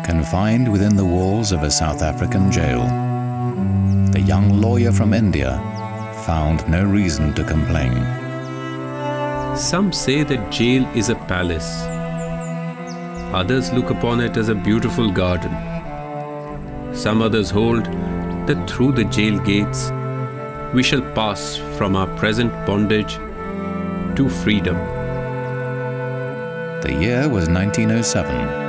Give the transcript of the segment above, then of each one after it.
Confined within the walls of a South African jail, the young lawyer from India found no reason to complain. Some say that jail is a palace. Others look upon it as a beautiful garden. Some others hold that through the jail gates we shall pass from our present bondage to freedom. The year was 1907.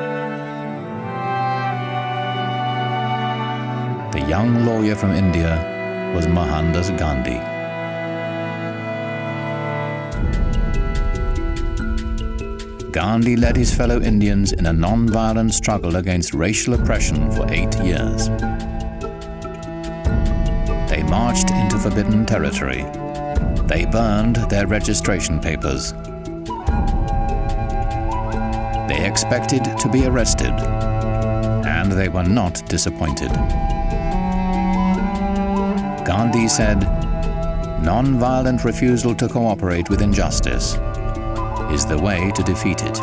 The young lawyer from India was Mohandas Gandhi. Gandhi led his fellow Indians in a non-violent struggle against racial oppression for 8 years. They marched into forbidden territory. They burned their registration papers. They expected to be arrested, and they were not disappointed. Gandhi said, "Non-violent refusal to cooperate with injustice is the way to defeat it."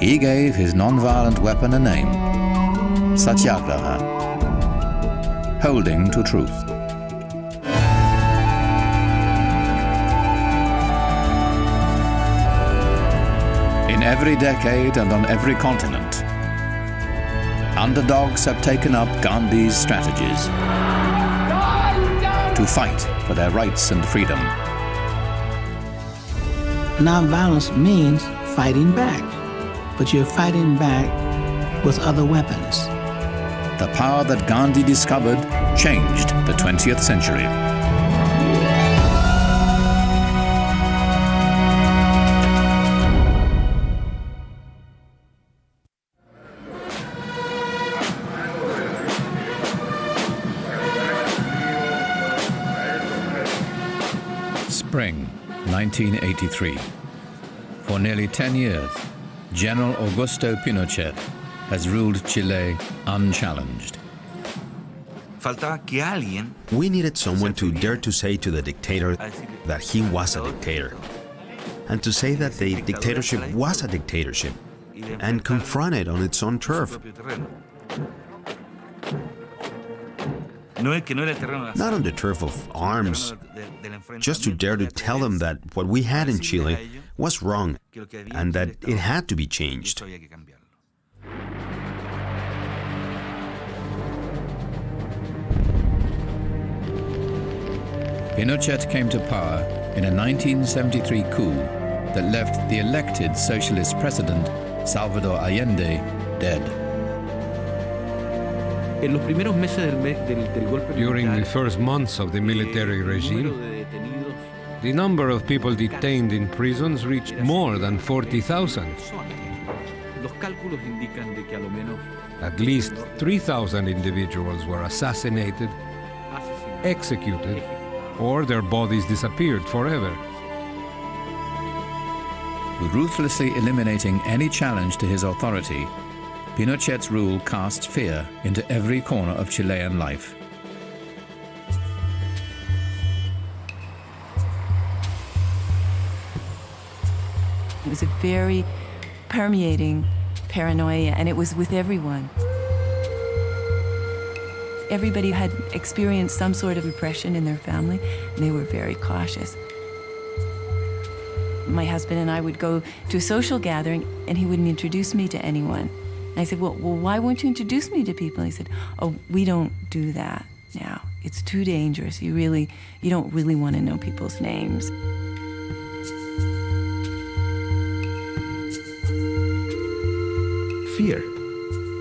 He gave his non-violent weapon a name, Satyagraha, holding to truth. In every decade and on every continent, underdogs have taken up Gandhi's strategies to fight for their rights and freedom. Non-violence means fighting back, but you're fighting back with other weapons. The power that Gandhi discovered changed the 20th century. Spring 1983. For nearly 10 years, General Augusto Pinochet has ruled Chile unchallenged. We needed someone to dare to say to the dictator that he was a dictator, and to say that the dictatorship was a dictatorship, and confront it on its own turf. Not on the turf of arms, just to dare to tell them that what we had in Chile was wrong and that it had to be changed. Pinochet came to power in a 1973 coup that left the elected socialist president, Salvador Allende, dead. During the first months of the military regime, the number of people detained in prisons reached more than 40,000. At least 3,000 individuals were assassinated, executed, or their bodies disappeared forever. Ruthlessly eliminating any challenge to his authority, Pinochet's rule cast fear into every corner of Chilean life. It was a very permeating paranoia, and it was with everyone. Everybody had experienced some sort of repression in their family, and they were very cautious. My husband and I would go to a social gathering, and he wouldn't introduce me to anyone. And I said, well, why won't you introduce me to people? He said, oh, we don't do that now. It's too dangerous. You don't really want to know people's names. Fear,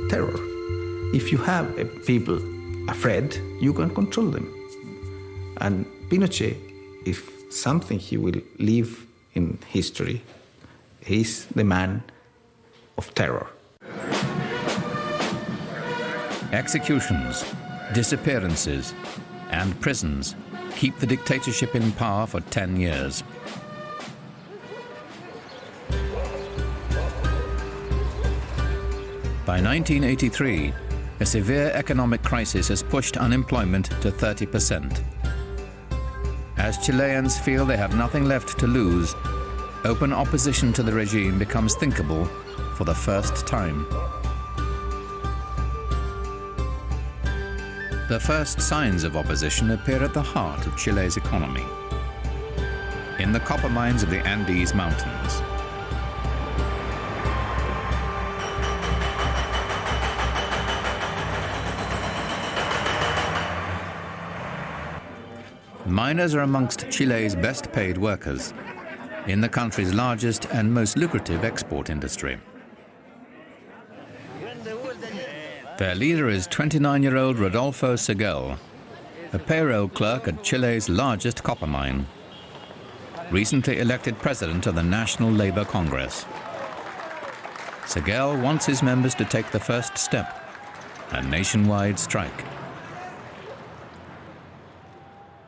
terror. If you have people afraid, you can control them. And Pinochet, if something he will leave in history, he's the man of terror. Executions, disappearances, and prisons keep the dictatorship in power for 10 years. By 1983, a severe economic crisis has pushed unemployment to 30%. As Chileans feel they have nothing left to lose, open opposition to the regime becomes thinkable for the first time. The first signs of opposition appear at the heart of Chile's economy, in the copper mines of the Andes Mountains. Miners are amongst Chile's best paid workers in the country's largest and most lucrative export industry. Their leader is 29-year-old Rodolfo Seguel, a payroll clerk at Chile's largest copper mine, recently elected president of the National Labor Congress. Seguel wants his members to take the first step, a nationwide strike.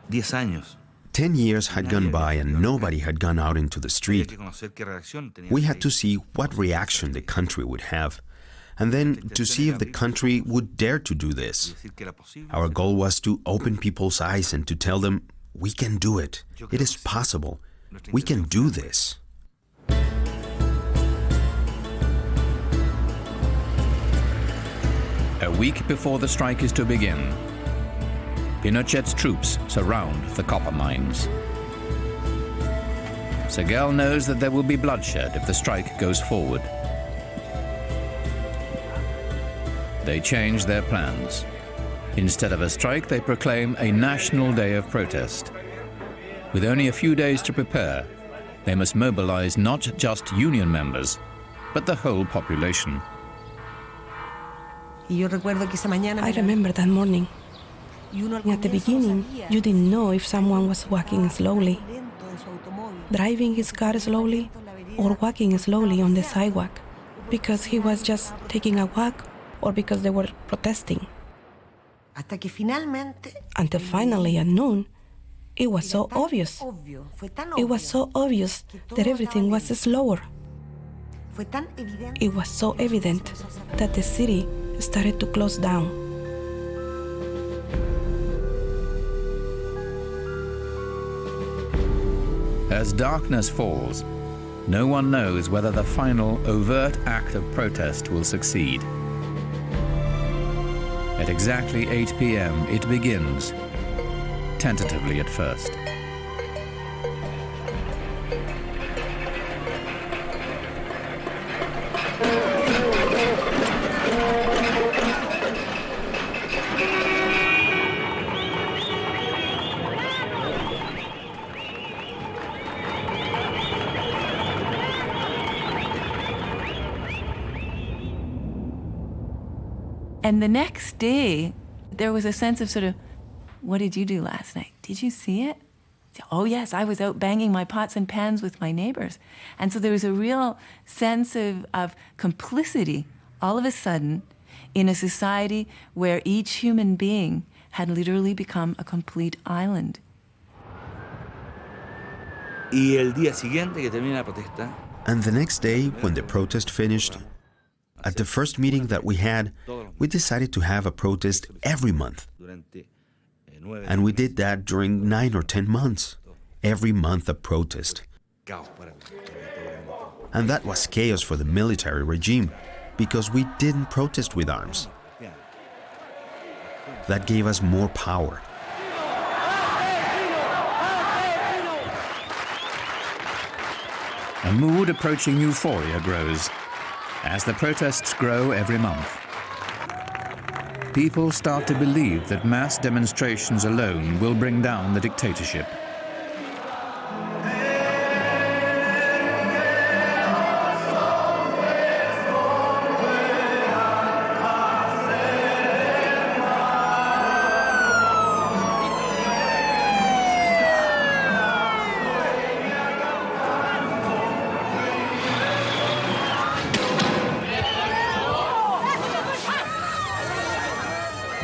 10 años. 10 years had gone by and nobody had gone out into the street. We had to see what reaction the country would have, and then to see if the country would dare to do this. Our goal was to open people's eyes and to tell them, we can do it. It is possible. We can do this. A week before the strike is to begin, Pinochet's troops surround the copper mines. Seguel knows that there will be bloodshed if the strike goes forward. They change their plans. Instead of a strike, they proclaim a national day of protest. With only a few days to prepare, they must mobilize not just union members, but the whole population. I remember that morning. At the beginning, you didn't know if someone was walking slowly, driving his car slowly, or walking slowly on the sidewalk, because he was just taking a walk or because they were protesting. Until finally at noon, it was so obvious. It was so obvious that everything was slower. It was so evident that the city started to close down. As darkness falls, no one knows whether the final overt act of protest will succeed. At exactly 8 p.m. it begins, tentatively at first. And the next day, there was a sense of sort of, what did you do last night? Did you see it? Oh yes, I was out banging my pots and pans with my neighbors. And so there was a real sense of complicity all of a sudden in a society where each human being had literally become a complete island. Y el día siguiente que termina la protesta, And the next day, when the protest finished, at the first meeting that we had, we decided to have a protest every month. And we did that during 9 or 10 months. Every month a protest. And that was chaos for the military regime, because we didn't protest with arms. That gave us more power. A mood approaching euphoria grows as the protests grow every month. People start to believe that mass demonstrations alone will bring down the dictatorship.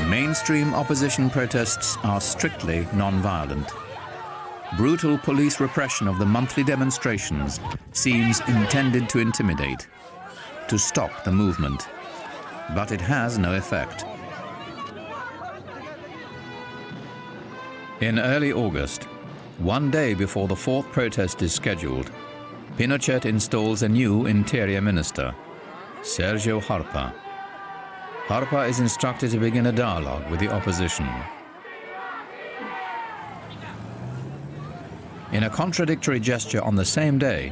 Mainstream opposition protests are strictly non-violent. Brutal police repression of the monthly demonstrations seems intended to intimidate, to stop the movement, but it has no effect. In early August, one day before the 4th protest is scheduled, Pinochet installs a new interior minister, Sergio Harpa. Harpa is instructed to begin a dialogue with the opposition. In a contradictory gesture on the same day,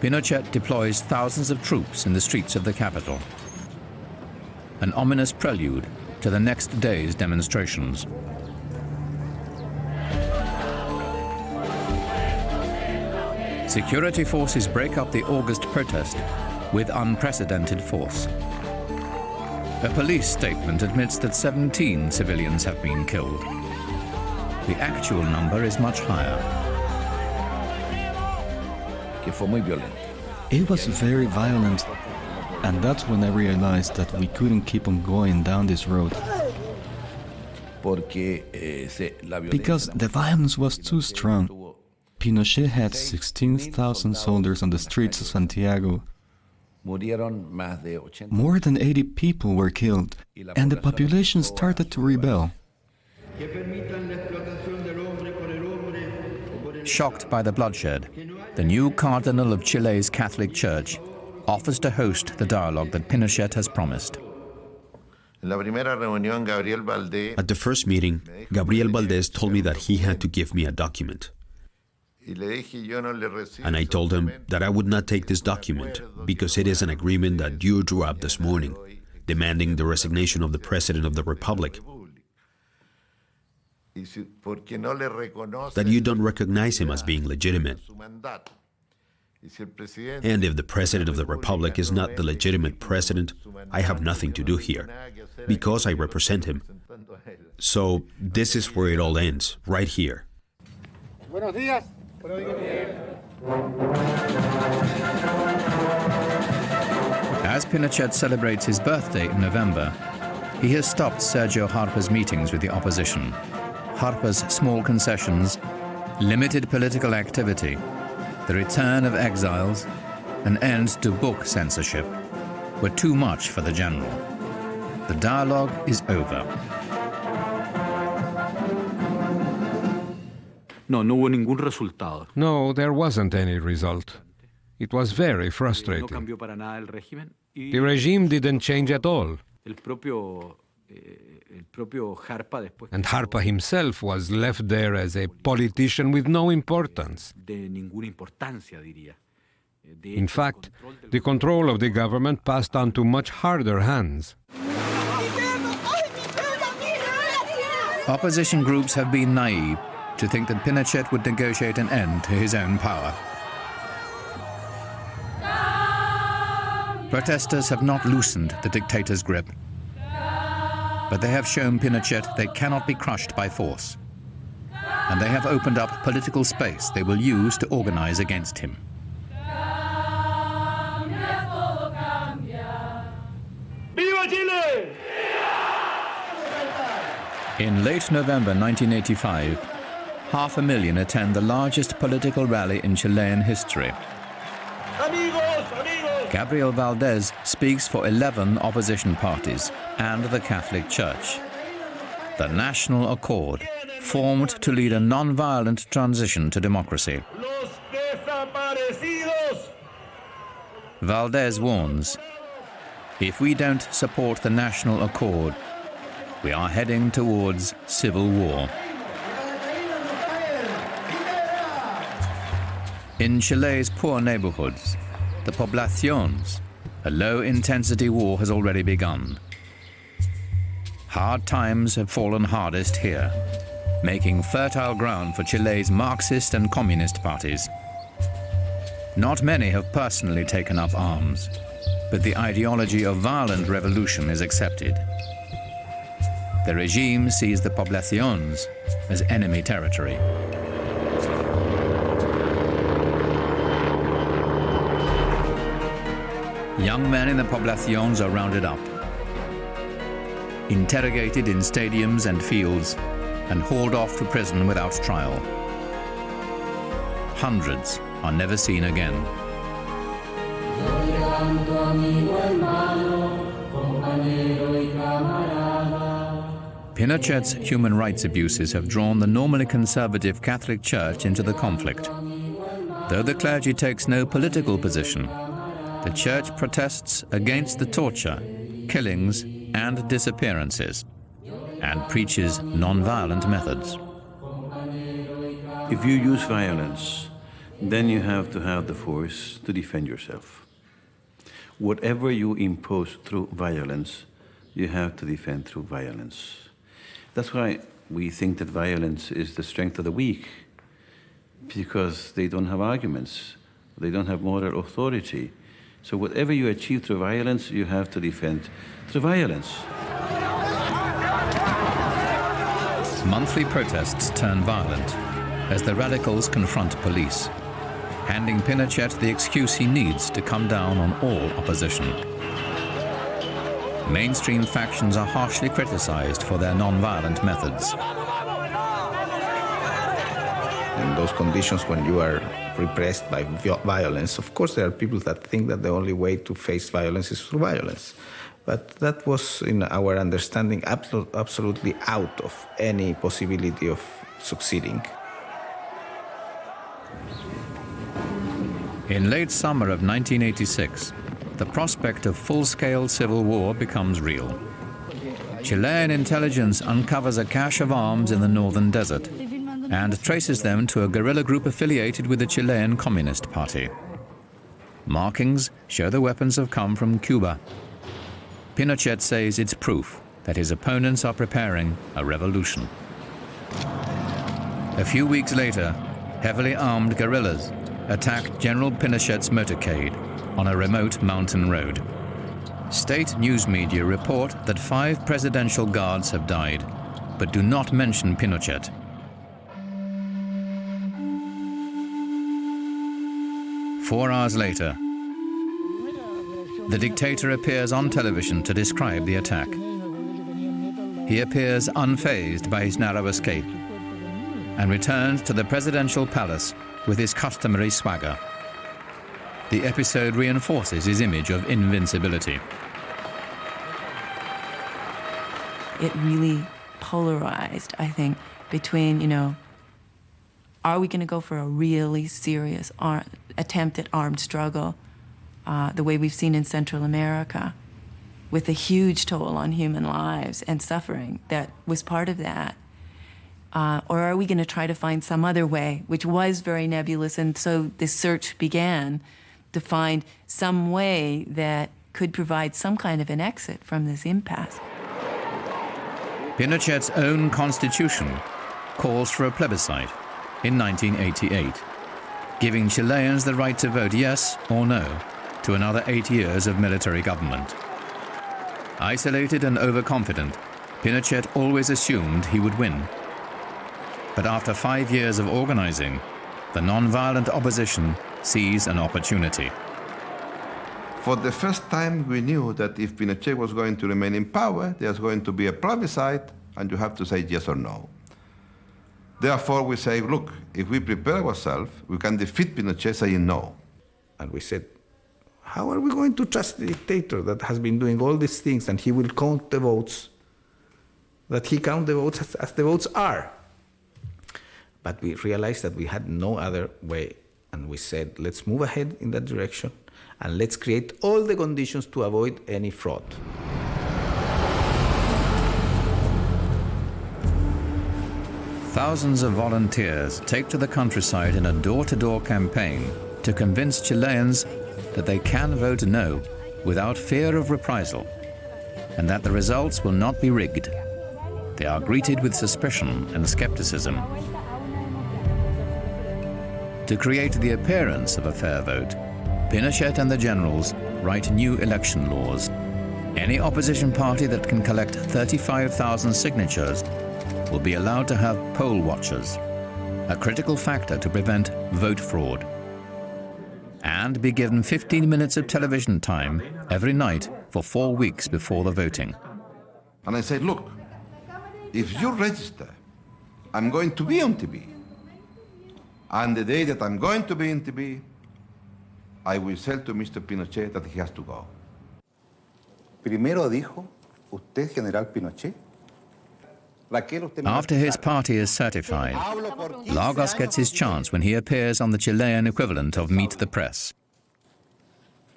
Pinochet deploys thousands of troops in the streets of the capital. An ominous prelude to the next day's demonstrations. Security forces break up the August protest with unprecedented force. A police statement admits that 17 civilians have been killed. The actual number is much higher. It was very violent, and that's when I realized that we couldn't keep on going down this road. Because the violence was too strong. Pinochet had 16,000 soldiers on the streets of Santiago. More than 80 people were killed, and the population started to rebel. Shocked by the bloodshed, the new cardinal of Chile's Catholic Church offers to host the dialogue that Pinochet has promised. At the first meeting, Gabriel Valdez told me that he had to give me a document. And I told him that I would not take this document because it is an agreement that you drew up this morning, demanding the resignation of the President of the Republic. That you don't recognize him as being legitimate. And if the President of the Republic is not the legitimate president, I have nothing to do here, because I represent him. So this is where it all ends, right here. Buenos días. As Pinochet celebrates his birthday in November, he has stopped Sergio Harpa's meetings with the opposition. Harpa's small concessions, limited political activity, the return of exiles, an end to book censorship were too much for the general. The dialogue is over. No hubo ningún resultado. No, there wasn't any result. It was very No frustrating. cambió para nada el régimen. Y The regime didn't change at all, el propio Harpa después and Harpa himself was left there as a politician with no importance. de ninguna importancia, diría. In fact, the control of the government passed on to much harder hands. Opposition groups have been naive to think that Pinochet would negotiate an end to his own power. Protesters have not loosened the dictator's grip, but they have shown Pinochet they cannot be crushed by force, and they have opened up political space they will use to organize against him. ¡Viva Chile! In late November 1985, 500,000 attend the largest political rally in Chilean history. Gabriel Valdez speaks for 11 opposition parties and the Catholic Church. The National Accord, formed to lead a non-violent transition to democracy. Valdez warns, if we don't support the National Accord, we are heading towards civil war. In Chile's poor neighborhoods, the poblaciones, a low-intensity war has already begun. Hard times have fallen hardest here, making fertile ground for Chile's Marxist and Communist parties. Not many have personally taken up arms, but the ideology of violent revolution is accepted. The regime sees the poblaciones as enemy territory. Young men in the poblaciones are rounded up, interrogated in stadiums and fields, and hauled off to prison without trial. Hundreds are never seen again. Pinochet's human rights abuses have drawn the normally conservative Catholic Church into the conflict. Though the clergy takes no political position, the church protests against the torture, killings, and disappearances, and preaches non-violent methods. If you use violence, then you have to have the force to defend yourself. Whatever you impose through violence, you have to defend through violence. That's why we think that violence is the strength of the weak, because they don't have arguments, they don't have moral authority. So whatever you achieve through violence, you have to defend through violence. Monthly protests turn violent as the radicals confront police, handing Pinochet the excuse he needs to come down on all opposition. Mainstream factions are harshly criticized for their non-violent methods. In those conditions, when you are repressed by violence, of course there are people that think that the only way to face violence is through violence. But that was, in our understanding, absolutely out of any possibility of succeeding. In late summer of 1986, the prospect of full-scale civil war becomes real. Chilean intelligence uncovers a cache of arms in the northern desert and traces them to a guerrilla group affiliated with the Chilean Communist Party. Markings show the weapons have come from Cuba. Pinochet says it's proof that his opponents are preparing a revolution. A few weeks later, heavily armed guerrillas attacked General Pinochet's motorcade on a remote mountain road. State news media report that 5 presidential guards have died, but do not mention Pinochet. Four hours later, the dictator appears on television to describe the attack. He appears unfazed by his narrow escape and returns to the presidential palace with his customary swagger. The episode reinforces his image of invincibility. It really polarized, I think, between, are we going to go for a really serious attempt at armed struggle, the way we've seen in Central America, with a huge toll on human lives and suffering that was part of that? Or are we going to try to find some other way, which was very nebulous, and so this search began to find some way that could provide some kind of an exit from this impasse. Pinochet's own constitution calls for a plebiscite in 1988, giving Chileans the right to vote yes or no to another 8 years of military government. Isolated and overconfident, Pinochet always assumed he would win. But after 5 years of organizing, the non-violent opposition sees an opportunity. For the first time, we knew that if Pinochet was going to remain in power, there's going to be a plebiscite, and you have to say yes or no. Therefore, we say, look, if we prepare ourselves, we can defeat Pinochet saying no. And we said, how are we going to trust the dictator that has been doing all these things, and he will count the votes, that he count the votes as the votes are? But we realized that we had no other way, and we said, let's move ahead in that direction, and let's create all the conditions to avoid any fraud. Thousands of volunteers take to the countryside in a door-to-door campaign to convince Chileans that they can vote no without fear of reprisal, and that the results will not be rigged. They are greeted with suspicion and skepticism. To create the appearance of a fair vote, Pinochet and the generals write new election laws. Any opposition party that can collect 35,000 signatures will be allowed to have poll watchers, a critical factor to prevent vote fraud, and be given 15 minutes of television time every night for 4 weeks before the voting. And I said, look, if you register, I'm going to be on TV. And the day that I'm going to be in TV, I will say to Mr. Pinochet that he has to go. Primero dijo, usted, General Pinochet. After his party is certified, Lagos gets his chance when he appears on the Chilean equivalent of Meet the Press.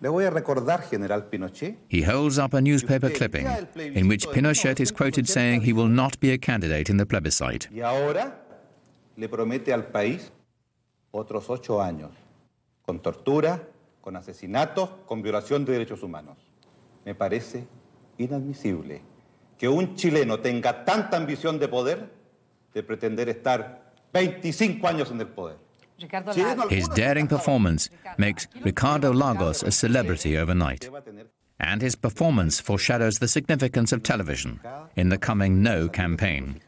Le voy a recordar, General Pinochet. He holds up a newspaper clipping in which Pinochet is quoted saying he will not be a candidate in the plebiscite. Y ahora le promete al país otros 8 años, con tortura, con asesinatos, con violación de derechos humanos. Me parece inadmisible que un chileno tenga tanta ambición de poder de pretender estar 25 años en el poder. His daring performance makes Ricardo Lagos a celebrity overnight. And his performance foreshadows the significance of television in the coming No campaign.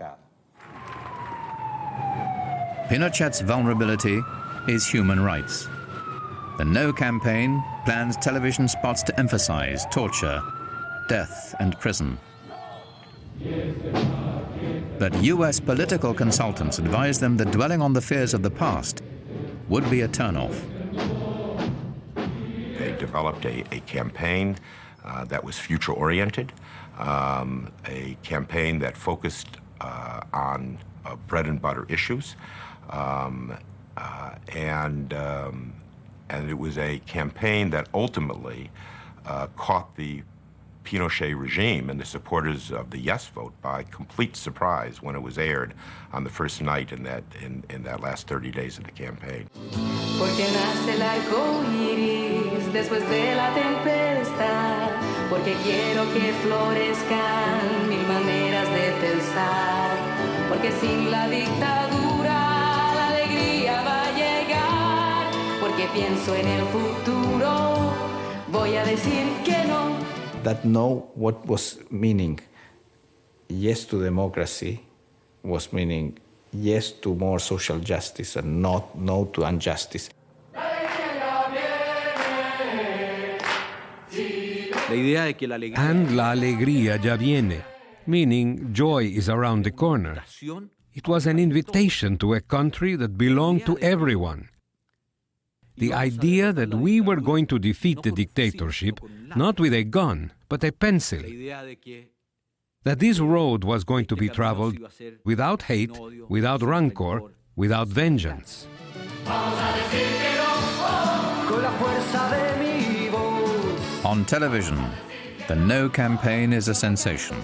Pinochet's vulnerability is human rights. The No campaign plans television spots to emphasize torture, death, and prison. But US political consultants advise them that dwelling on the fears of the past would be a turnoff. They developed a campaign that was future-oriented, a campaign that focused on bread and butter issues, and it was a campaign that ultimately caught the Pinochet regime and the supporters of the yes vote by complete surprise when it was aired on the first night in that last 30 days of the campaign. Porque nace el arco iris después de la tempestad, porque quiero que florezcan mil maneras de pensar, porque sin la dictadura la alegría va a llegar, porque pienso en el futuro, voy a decir que no. That no, what was meaning yes to democracy was meaning yes to more social justice and not no to injustice. And la alegría ya viene, meaning joy is around the corner. It was an invitation to a country that belonged to everyone. The idea that we were going to defeat the dictatorship, not with a gun, but a pencil. That this road was going to be traveled without hate, without rancor, without vengeance. On television, the No campaign is a sensation.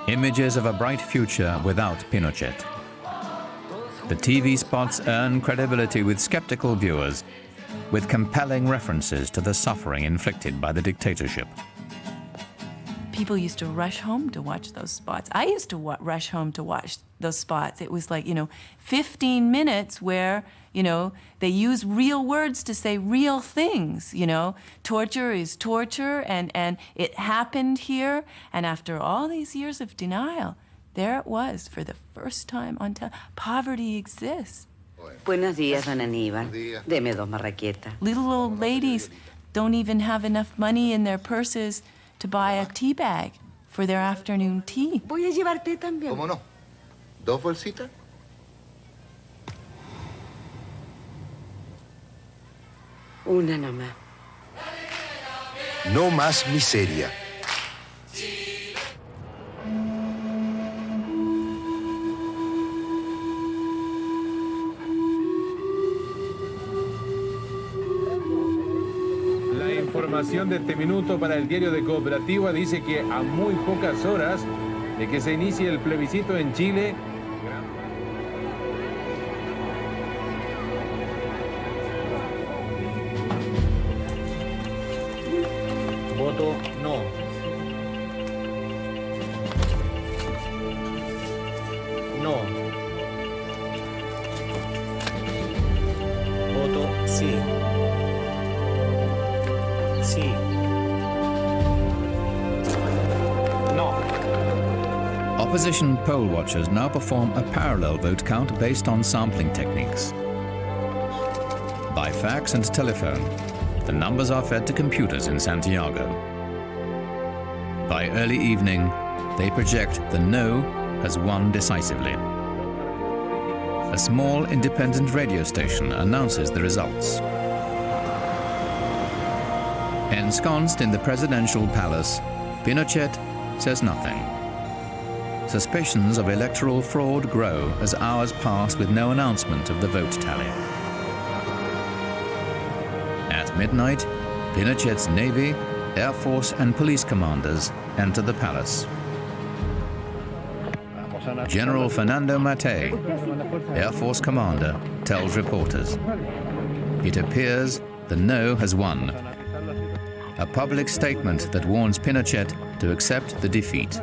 Images of a bright future without Pinochet. The TV spots earn credibility with skeptical viewers, with compelling references to the suffering inflicted by the dictatorship. People used to rush home to watch those spots. I used to rush home to watch those spots. It was like, 15 minutes where, they use real words to say real things, Torture is torture, and it happened here. And after all these years of denial, there it was for the first time on television. Poverty exists. Buenos días, don Aníbal. Deme 2 marraquetas. Little old ladies don't even have enough money in their purses to buy a tea bag for their afternoon tea. Voy a llevarte también. ¿Cómo no? 2 bolsitas. Una nomás. No más miseria. La información de este minuto para el diario de Cooperativa dice que a muy pocas horas de que se inicie el plebiscito en Chile, voto no. No. Voto sí. Sí. No. Opposition poll watchers now perform a parallel vote count based on sampling techniques. By fax and telephone, the numbers are fed to computers in Santiago. By early evening, they project the no has won decisively. A small independent radio station announces the results. Ensconced in the presidential palace, Pinochet says nothing. Suspicions of electoral fraud grow as hours pass with no announcement of the vote tally. At midnight, Pinochet's Navy, Air Force and police commanders enter the palace. General Fernando Matei, Air Force commander, tells reporters, it appears the no has won. A public statement that warns Pinochet to accept the defeat.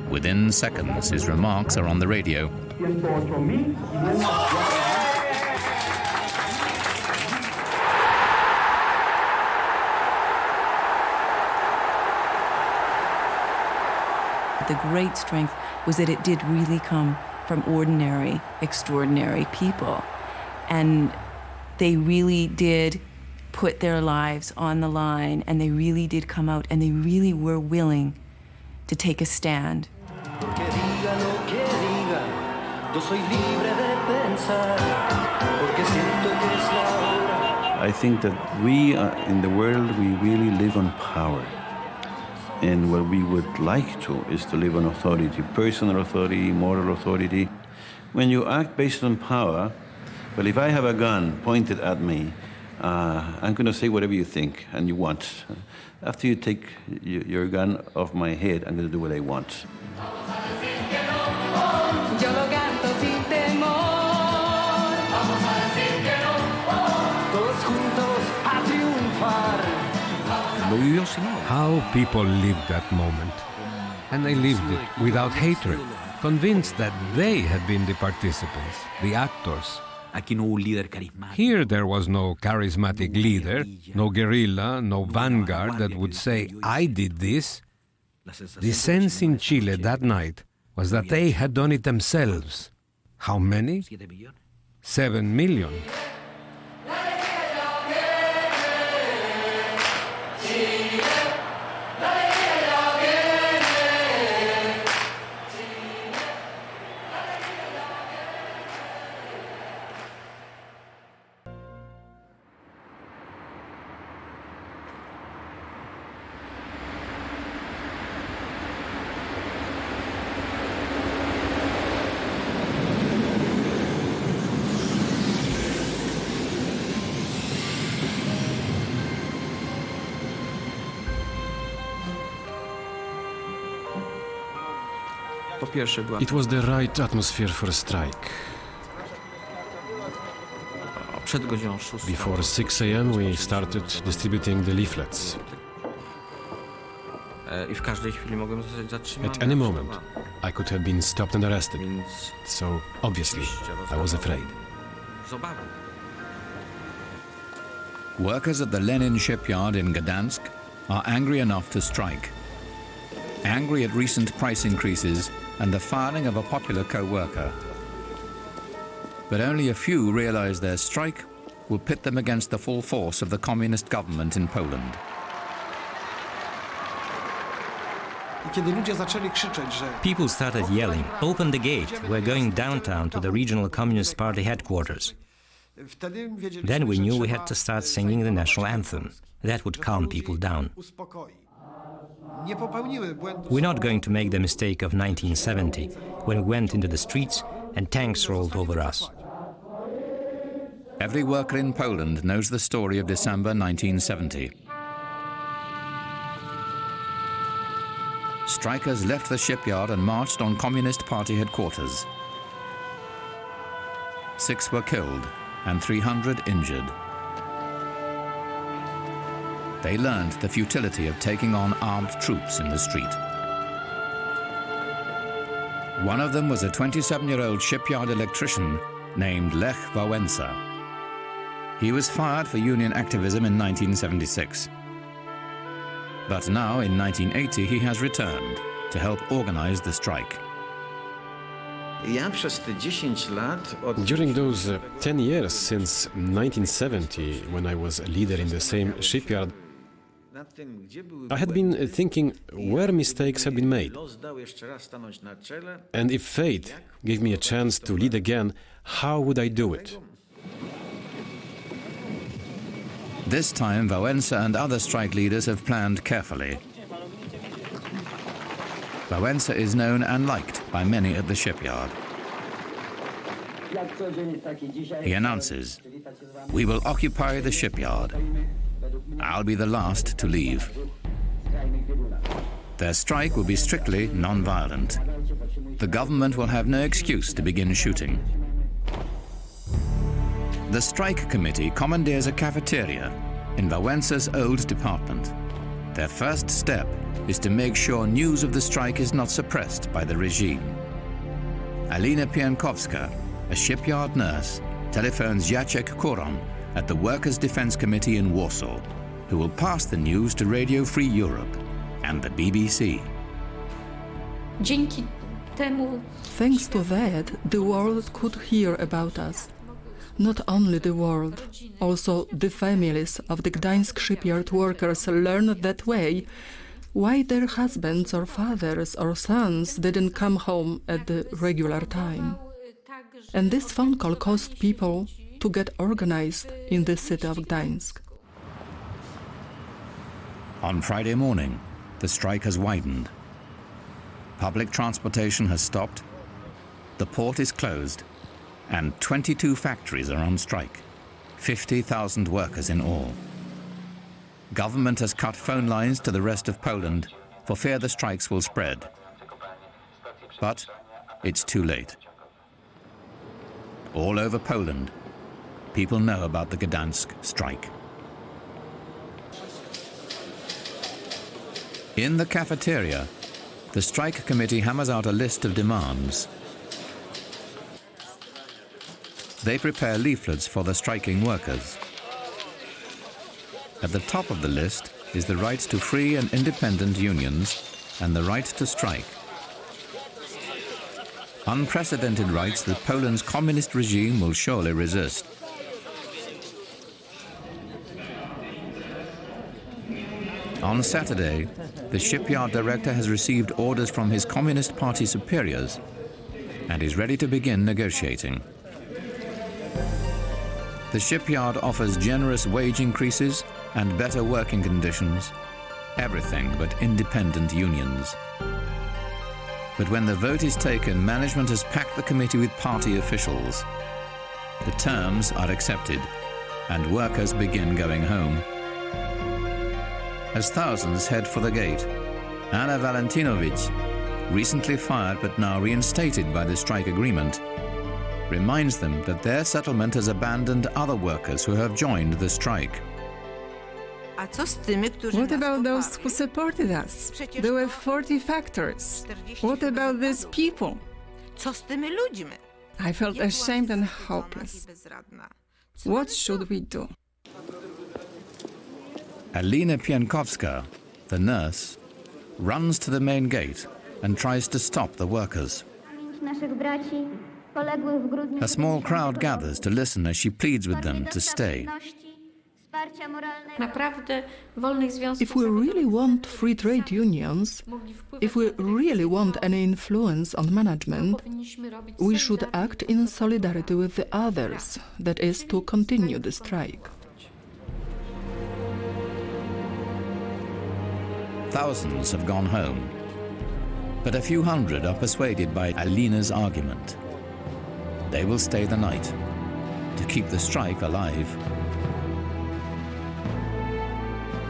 Within seconds, his remarks are on the radio. The great strength was that it did really come from ordinary, extraordinary people. And they really did put their lives on the line, and they really did come out, and they really were willing to take a stand. I think that we, in the world, we really live on power. And what we would like to is to live on authority, personal authority, moral authority. When you act based on power, well, if I have a gun pointed at me, I'm going to say whatever you think and you want. After you take your gun off my head, I'm going to do what I want. How people lived that moment. And they lived it without hatred, convinced that they had been the participants, the actors. Here there was no charismatic leader, no guerrilla, no vanguard that would say, I did this. The sense in Chile that night was that they had done it themselves. How many? 7 million. It was the right atmosphere for a strike. Before 6 a.m. we started distributing the leaflets. At any moment, I could have been stopped and arrested. So, obviously, I was afraid. Workers at the Lenin shipyard in Gdansk are angry enough to strike. Angry at recent price increases and the firing of a popular co-worker. But only a few realize their strike will pit them against the full force of the communist government in Poland. People started yelling, "Open the gate, we're going downtown to the regional Communist Party headquarters." Then we knew we had to start singing the national anthem. That would calm people down. We're not going to make the mistake of 1970, when we went into the streets and tanks rolled over us. Every worker in Poland knows the story of December 1970. Strikers left the shipyard and marched on Communist Party headquarters. 6 were killed and 300 injured. They learned the futility of taking on armed troops in the street. One of them was a 27-year-old shipyard electrician named Lech Wałęsa. He was fired for union activism in 1976. But now, in 1980, he has returned to help organize the strike. During those 10 years since 1970, when I was a leader in the same shipyard, I had been thinking where mistakes have been made. And if fate gave me a chance to lead again, how would I do it? This time, Wałęsa and other strike leaders have planned carefully. Wałęsa is known and liked by many at the shipyard. He announces, "We will occupy the shipyard." I'll be the last to leave. Their strike will be strictly non-violent. The government will have no excuse to begin shooting. The strike committee commandeers a cafeteria in Wałęsa's old department. Their first step is to make sure news of the strike is not suppressed by the regime. Alina Piankowska, a shipyard nurse, telephones Jacek Kuron at the Workers' Defence Committee in Warsaw, who will pass the news to Radio Free Europe and the BBC. Thanks to that, the world could hear about us. Not only the world, also the families of the Gdańsk shipyard workers learned that way why their husbands or fathers or sons didn't come home at the regular time. And this phone call caused people to get organized in the city of Gdańsk. On Friday morning, the strike has widened. Public transportation has stopped, the port is closed, and 22 factories are on strike, 50,000 workers in all. Government has cut phone lines to the rest of Poland for fear the strikes will spread. But it's too late. All over Poland, people know about the Gdansk strike. In the cafeteria, the strike committee hammers out a list of demands. They prepare leaflets for the striking workers. At the top of the list is the right to free and independent unions and the right to strike. Unprecedented rights that Poland's communist regime will surely resist. On Saturday, the shipyard director has received orders from his Communist Party superiors and is ready to begin negotiating. The shipyard offers generous wage increases and better working conditions, everything but independent unions. But when the vote is taken, management has packed the committee with party officials. The terms are accepted, and workers begin going home. As thousands head for the gate, Anna Valentinovic, recently fired but now reinstated by the strike agreement, reminds them that their settlement has abandoned other workers who have joined the strike. What about those who supported us? There were 40 factories. What about these people? I felt ashamed and hopeless. What should we do? Alina Piankowska, the nurse, runs to the main gate and tries to stop the workers. A small crowd gathers to listen as she pleads with them to stay. If we really want free trade unions, if we really want any influence on management, we should act in solidarity with the others, that is, to continue the strike. Thousands have gone home, but a few hundred are persuaded by Alina's argument. They will stay the night to keep the strike alive.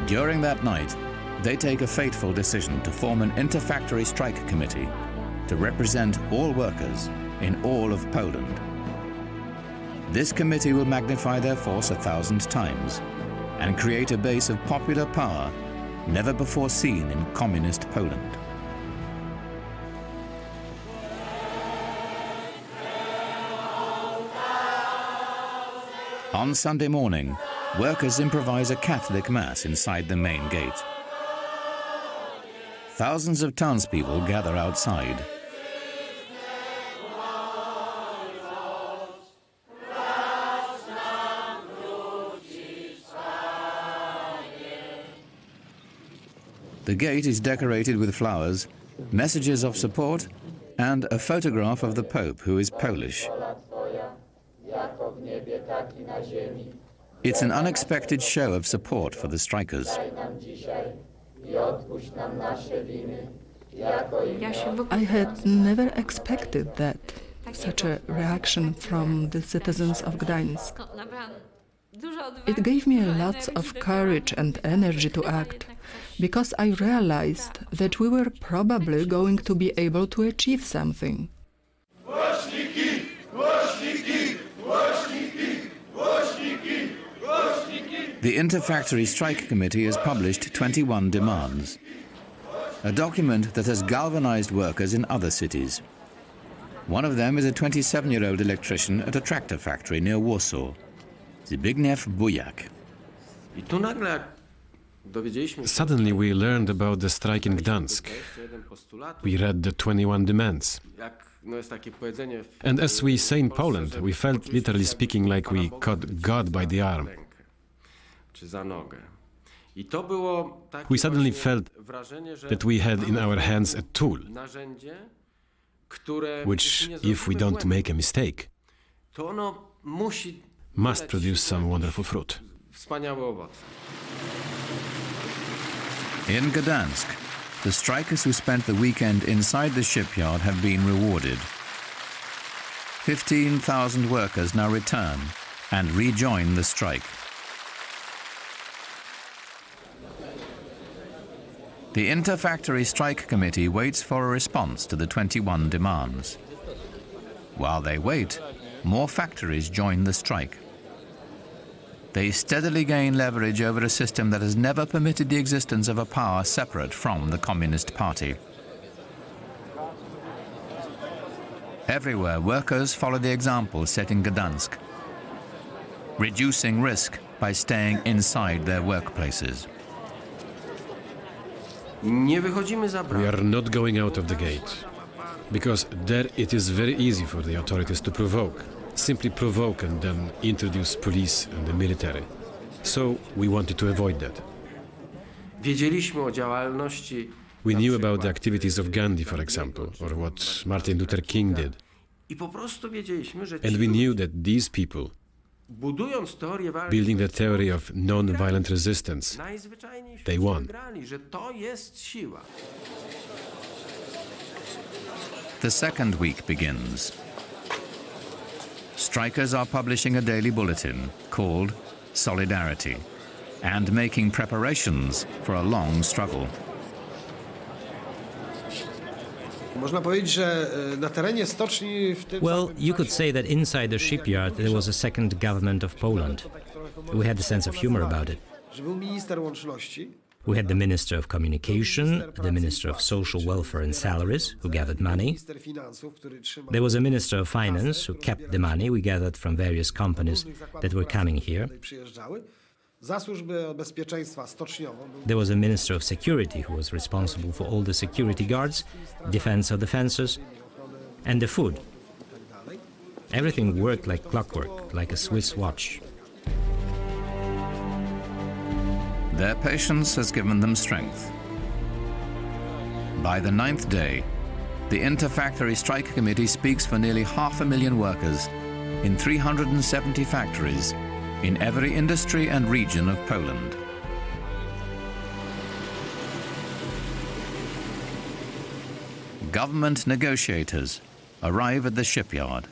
During that night, they take a fateful decision to form an inter-factory strike committee to represent all workers in all of Poland. This committee will magnify their force 1,000 times and create a base of popular power never before seen in communist Poland. On Sunday morning, workers improvise a Catholic Mass inside the main gate. Thousands of townspeople gather outside. The gate is decorated with flowers, messages of support, and a photograph of the Pope, who is Polish. It's an unexpected show of support for the strikers. I had never expected that, such a reaction from the citizens of Gdańsk. It gave me lots of courage and energy to act, because I realized that we were probably going to be able to achieve something. The Inter-Factory Strike Committee has published 21 demands, a document that has galvanized workers in other cities. One of them is a 27-year-old electrician at a tractor factory near Warsaw, Zbigniew Bujak. Suddenly we learned about the strike in Gdansk. We read the 21 demands. And as we say in Poland, we felt, literally speaking, like we caught God by the arm. We suddenly felt that we had in our hands a tool, which, if we don't make a mistake, must produce some wonderful fruit. In Gdansk, the strikers who spent the weekend inside the shipyard have been rewarded. 15,000 workers now return and rejoin the strike. The Inter-Factory Strike Committee waits for a response to the 21 demands. While they wait, more factories join the strike. They steadily gain leverage over a system that has never permitted the existence of a power separate from the Communist Party. Everywhere, workers follow the example set in Gdansk, reducing risk by staying inside their workplaces. We are not going out of the gate, because there it is very easy for the authorities to provoke. Simply provoke and then introduce police and the military. So we wanted to avoid that. We knew about the activities of Gandhi, for example, or what Martin Luther King did. And we knew that these people, building the theory of non-violent resistance, they won. The second week begins. Strikers are publishing a daily bulletin called Solidarity and making preparations for a long struggle. Well, you could say that inside the shipyard there was a second government of Poland. We had a sense of humor about it. We had the Minister of Communication, the Minister of Social Welfare and Salaries, who gathered money. There was a Minister of Finance, who kept the money we gathered from various companies that were coming here. There was a Minister of Security, who was responsible for all the security guards, defense of the fences, and the food. Everything worked like clockwork, like a Swiss watch. Their patience has given them strength. By the 9th day, the Inter-Factory Strike Committee speaks for nearly 500,000 workers in 370 factories in every industry and region of Poland. Government negotiators arrive at the shipyard.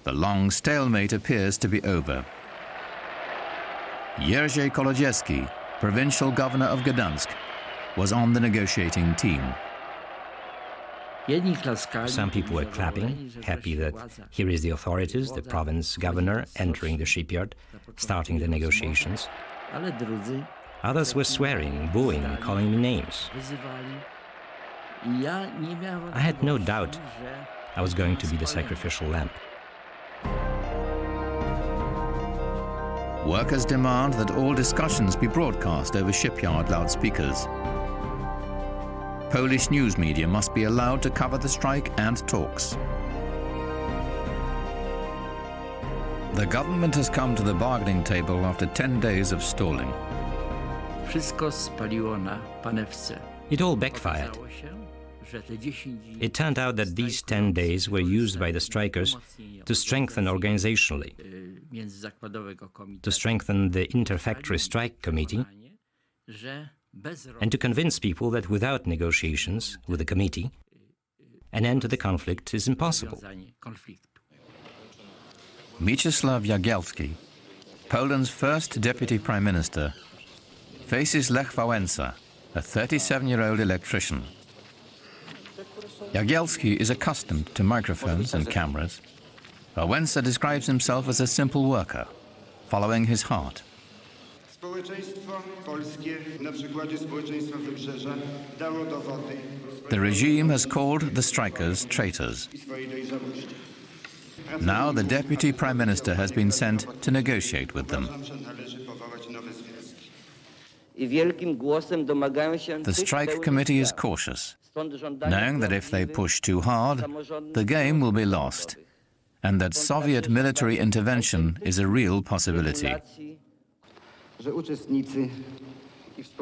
The long stalemate appears to be over. Jerzy Kolodziejski, provincial governor of Gdansk, was on the negotiating team. Some people were clapping, happy that here is the authorities, the province governor, entering the shipyard, starting the negotiations. Others were swearing, booing, calling me names. I had no doubt I was going to be the sacrificial lamb. Workers demand that all discussions be broadcast over shipyard loudspeakers. Polish news media must be allowed to cover the strike and talks. The government has come to the bargaining table after 10 days of stalling. It all backfired. It turned out that these 10 days were used by the strikers to strengthen organizationally, to strengthen the Inter-Factory Strike Committee, and to convince people that without negotiations with the committee, an end to the conflict is impossible. Mieczysław Jagielski, Poland's first deputy prime minister faces Lech Wałęsa, a 37-year-old electrician. Jagielski is accustomed to microphones and cameras. Wałęsa describes himself as a simple worker, following his heart. The regime has called the strikers traitors. Now the deputy prime minister has been sent to negotiate with them. The strike committee is cautious, knowing that if they push too hard, the game will be lost, and that Soviet military intervention is a real possibility.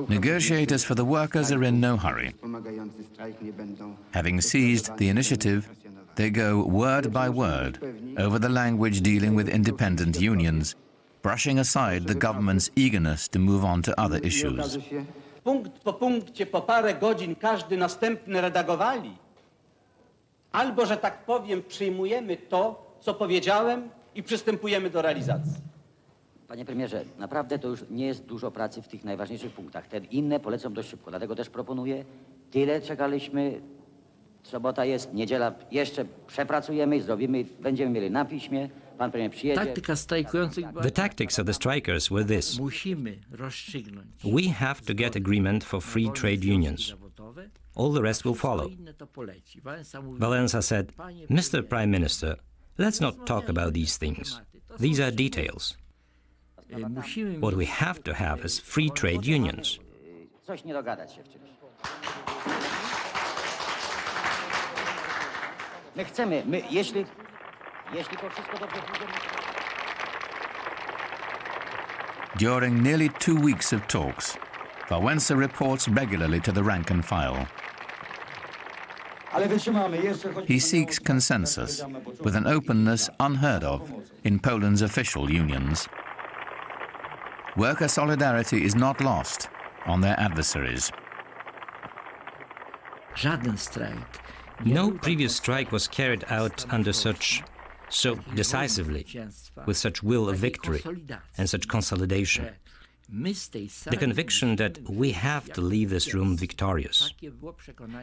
Negotiators for the workers are in no hurry. Having seized the initiative, they go word by word over the language dealing with independent unions, brushing aside the government's eagerness to move on to other issues. Punkt po punkcie, po parę godzin każdy następny redagowali. Albo, że tak powiem, przyjmujemy to, co powiedziałem i przystępujemy do realizacji. Panie premierze, naprawdę to już nie jest dużo pracy w tych najważniejszych punktach. Te inne polecą dość szybko, dlatego też proponuję, tyle czekaliśmy, sobota jest, niedziela jeszcze przepracujemy i zrobimy, będziemy mieli na piśmie, pan premier przyjedzie. The tactics of the strikers were this. We have to get agreement for free trade unions. All the rest will follow. Wałęsa said, Mr. Prime Minister, let's not talk about these things. These are details. What we have to have is free trade unions. Coś nie dogadać się w czymś. My chcemy, jeśli to wszystko dobrze pójdzie... During nearly 2 weeks of talks, Wałęsa reports regularly to the rank and file. He seeks consensus with an openness unheard of in Poland's official unions. Worker solidarity is not lost on their adversaries. No previous strike was carried out under so decisively, with such will of victory and such consolidation. The conviction that we have to leave this room victorious.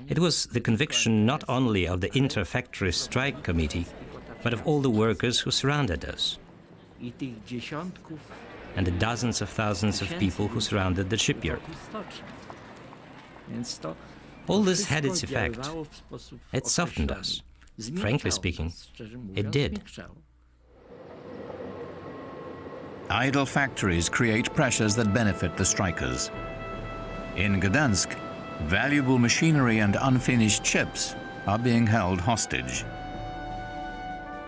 It was the conviction not only of the inter-factory strike committee, but of all the workers who surrounded us, and the dozens of thousands of people who surrounded the shipyard. All this had its effect. It softened us. Frankly speaking, it did. Idle factories create pressures that benefit the strikers. In Gdansk, valuable machinery and unfinished ships are being held hostage.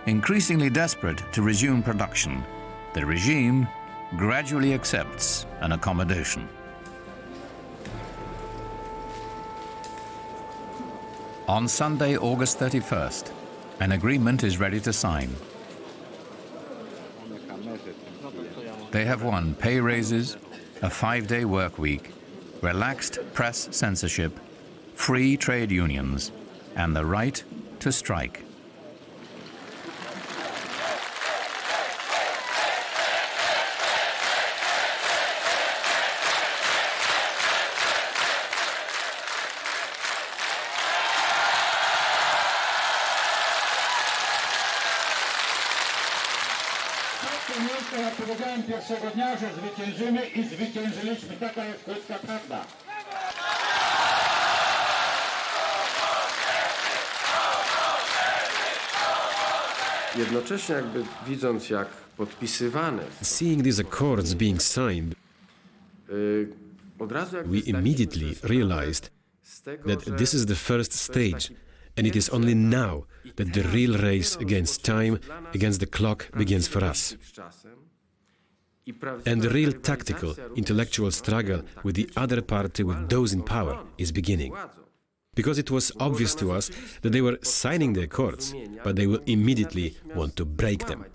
Increasingly desperate to resume production, the regime gradually accepts an accommodation. On Sunday, August 31st, an agreement is ready to sign. They have won pay raises, a 5-day work week, relaxed press censorship, free trade unions, and the right to strike. Pierwszego dnia, że zwyciężymy i zwyciężyliśmy. Taka jest polska prawda. Jednocześnie jakby widząc jak podpisywane. Seeing these accords being signed, we immediately realized that this is the first stage, and it is only now that the real race against time, against the clock begins for us. And the real tactical, intellectual struggle with the other party, with those in power, is beginning. Because it was obvious to us that they were signing the accords, but they will immediately want to break them.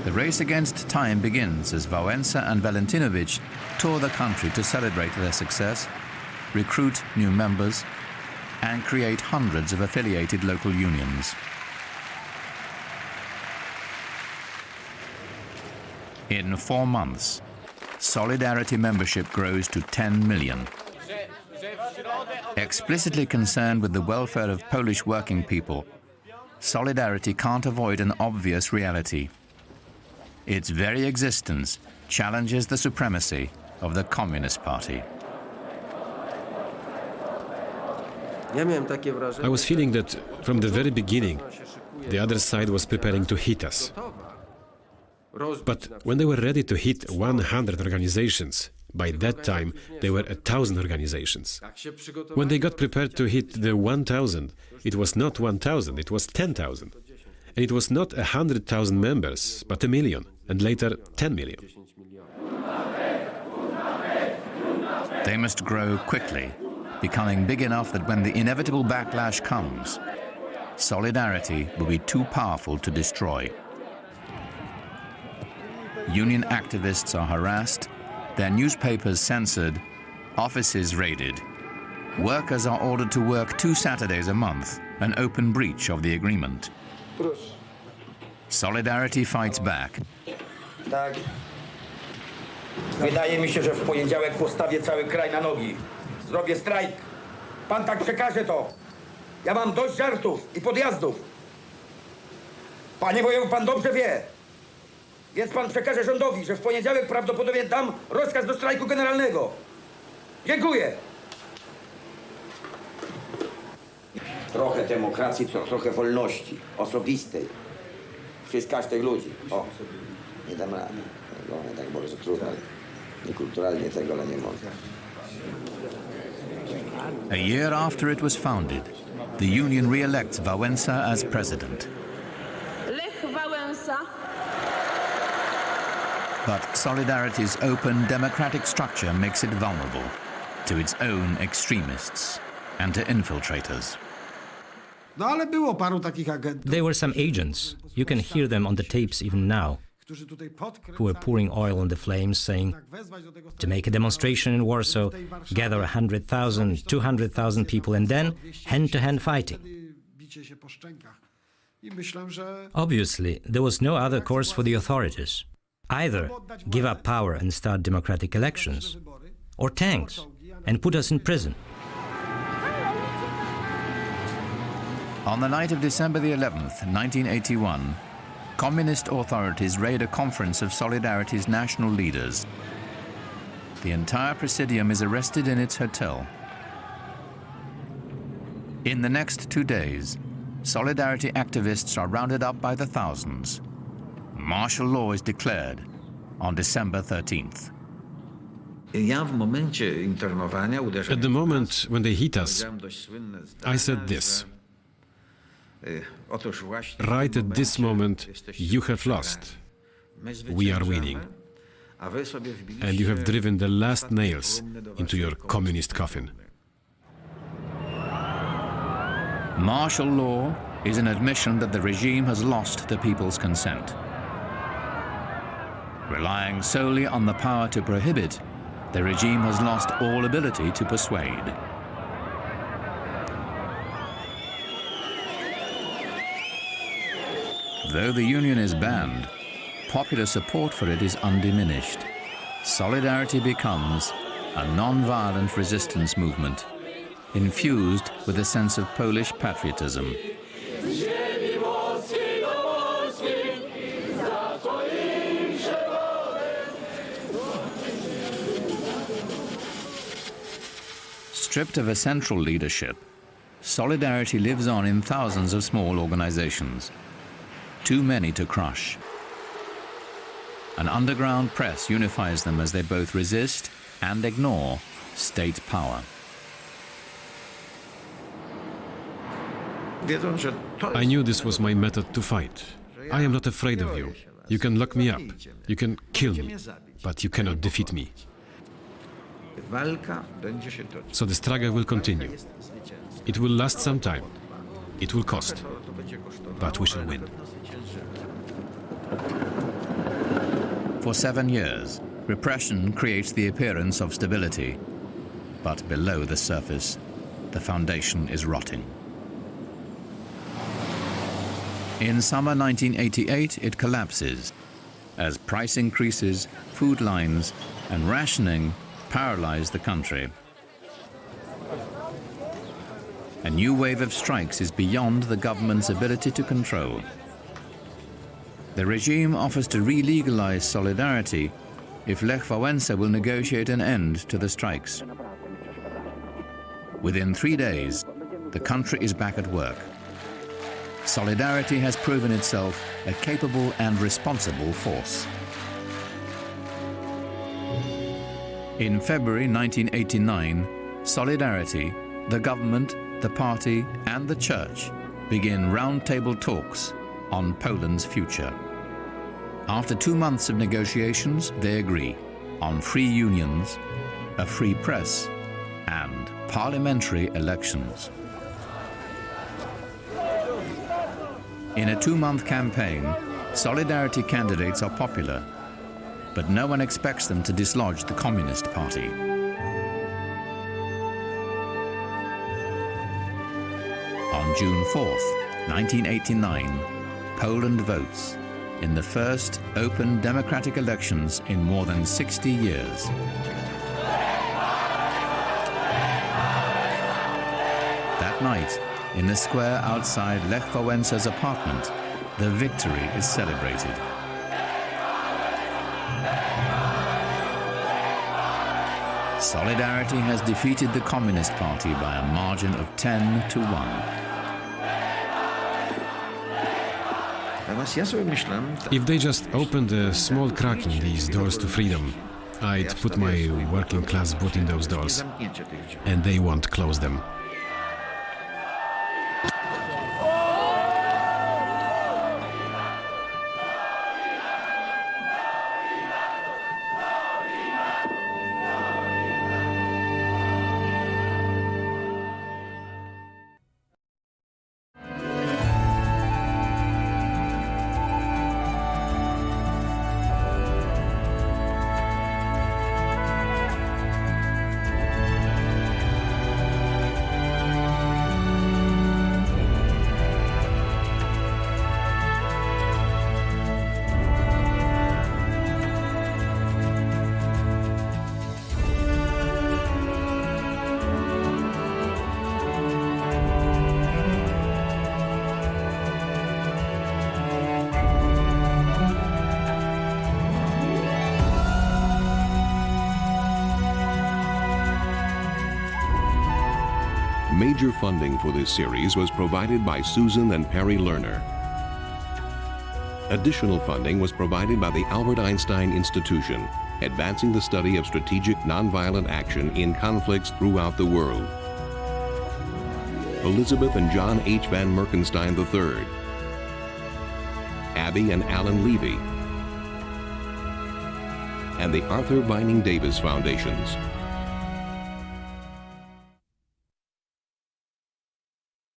The race against time begins as Wałęsa and Valentynowicz tour the country to celebrate their success, recruit new members, and create hundreds of affiliated local unions. In 4 months, Solidarity membership grows to 10 million. Explicitly concerned with the welfare of Polish working people, Solidarity can't avoid an obvious reality. Its very existence challenges the supremacy of the Communist Party. I was feeling that from the very beginning, the other side was preparing to hit us. But when they were ready to hit 100 organizations, by that time there were 1,000 organizations. When they got prepared to hit the 1,000, it was not 1,000, it was 10,000. And it was not 100,000 members, but 1 million, and later 10 million. They must grow quickly, becoming big enough that when the inevitable backlash comes, Solidarity will be too powerful to destroy. Union activists are harassed, their newspapers censored, offices raided. Workers are ordered to work 2 Saturdays a month, an open breach of the agreement. Solidarity fights back. Tak. Wydaje mi się, że w poniedziałek postawię cały kraj na nogi. Zrobię strajk. Pan tak przekaże to. Ja mam dość żartów i podjazdów. Panie wojewu, pan dobrze wie. Więc pan przekaże rządowi, że w poniedziałek prawdopodobnie dam rozkaz do strajku generalnego. Dziękuję. Trochę demokracji, trochę wolności osobistej. Przez każdych ludzi. O, nie dam rady. Nie tak bardzo trudno. Niekulturalnie tego, ale nie mogę. A year after it was founded, the union re-elects Wałęsa as president. Lech Wałęsa. But Solidarity's open democratic structure makes it vulnerable to its own extremists and to infiltrators. There were some agents, you can hear them on the tapes even now, who were pouring oil on the flames, saying, to make a demonstration in Warsaw, gather 100,000, 200,000 people, and then hand-to-hand fighting. Obviously, there was no other course for the authorities. Either give up power and start democratic elections, or tanks and put us in prison. On the night of December the 11th, 1981, communist authorities raid a conference of Solidarity's national leaders. The entire presidium is arrested in its hotel. In the next 2 days, Solidarity activists are rounded up by the thousands. Martial law is declared on December 13th. At the moment when they hit us, I said this. Right at this moment, you have lost. We are winning. And you have driven the last nails into your communist coffin. Martial law is an admission that the regime has lost the people's consent. Relying solely on the power to prohibit, the regime has lost all ability to persuade. Though the union is banned, popular support for it is undiminished. Solidarity becomes a non-violent resistance movement, infused with a sense of Polish patriotism. Stripped of a central leadership, Solidarity lives on in thousands of small organizations, too many to crush. An underground press unifies them as they both resist and ignore state power. I knew this was my method to fight. I am not afraid of you. You can lock me up, you can kill me, but you cannot defeat me. So the struggle will continue. It will last some time. It will cost. But we shall win. For 7 years, repression creates the appearance of stability. But below the surface, the foundation is rotting. In summer 1988, it collapses. as price increases, food lines, and rationing paralyze the country. A new wave of strikes is beyond the government's ability to control. The regime offers to re-legalize solidarity if Lech Wałęsa will negotiate an end to the strikes. Within 3 days, the country is back at work. Solidarity has proven itself a capable and responsible force. In February 1989, Solidarity, the government, the party and the church begin roundtable talks on Poland's future. After 2 months of negotiations, they agree on free unions, a free press, and parliamentary elections. In a 2-month campaign, Solidarity candidates are popular, but no one expects them to dislodge the Communist Party. On June 4th, 1989, Poland votes in the first open democratic elections in more than 60 years. That night, in the square outside Lech Wałęsa's apartment, the victory is celebrated. Solidarity has defeated the Communist Party by a margin of 10-1. If they just opened a small crack in these doors to freedom, I'd put my working class boot in those doors, and they won't close them. Major funding for this series was provided by Susan and Perry Lerner. Additional funding was provided by the Albert Einstein Institution, advancing the study of strategic nonviolent action in conflicts throughout the world. Elizabeth and John H. Van Merkensteijn III, Abby and Alan Levy, and the Arthur Vining Davis Foundations.